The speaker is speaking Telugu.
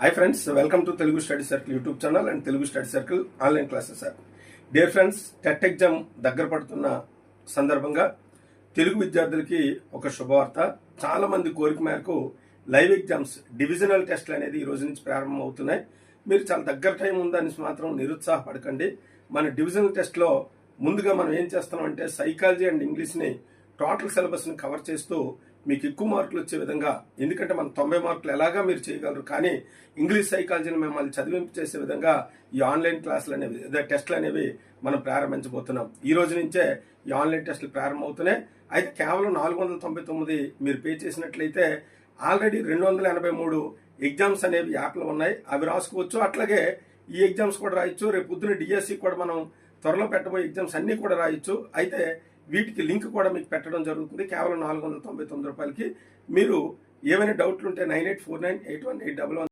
Hi friends, welcome to Telugu study circle YouTube channel and Telugu study circle online classes app. Dear friends, TET exam దగ్గర పడుతున్న సందర్భంగా తెలుగు విద్యార్థులకి ఒక శుభవార్త. చాలా మంది కోరిక మేరకు లైవ్ ఎగ్జామ్స్ డివిజనల్ టెస్ట్లు అనేది ఈ రోజు నుంచి ప్రారంభం అవుతున్నాయి. మీరు చాలా దగ్గర టైం ఉందని మాత్రం నిరుత్సాహపడకండి. మన డివిజనల్ టెస్ట్లో ముందుగా మనం ఏం చేస్తున్నాం అంటే సైకాలజీ అండ్ ఇంగ్లీష్ని టోటల్ సిలబస్ని కవర్ చేస్తూ మీకు ఎక్కువ మార్కులు వచ్చే విధంగా, ఎందుకంటే మన 90 మార్కులు ఎలాగా మీరు చేయగలరు, కానీ ఇంగ్లీష్ సైకాలజీని మిమ్మల్ని చదివింపు చేసే విధంగా ఈ ఆన్లైన్ క్లాసులు అనేవి, టెస్టులు అనేవి మనం ప్రారంభించబోతున్నాం. ఈ రోజు నుంచే ఈ ఆన్లైన్ టెస్టులు ప్రారంభమవుతున్నాయి. అయితే కేవలం 499 మీరు పే చేసినట్లయితే ఆల్రెడీ 283 ఎగ్జామ్స్ అనేవి యాప్లో ఉన్నాయి. అవి రాసుకోవచ్చు. అట్లాగే ఈ ఎగ్జామ్స్ కూడా రాయొచ్చు. రేపు పొద్దున డిఎస్సి కూడా మనం త్వరలో పెట్టబోయే ఎగ్జామ్స్ అన్నీ కూడా రాయొచ్చు. అయితే వీటికి లింక్ కూడా మీకు పెట్టడం జరుగుతుంది. కేవలం 499 రూపాయలకి. మీరు ఏమైనా డౌట్లు ఉంటే 9849818111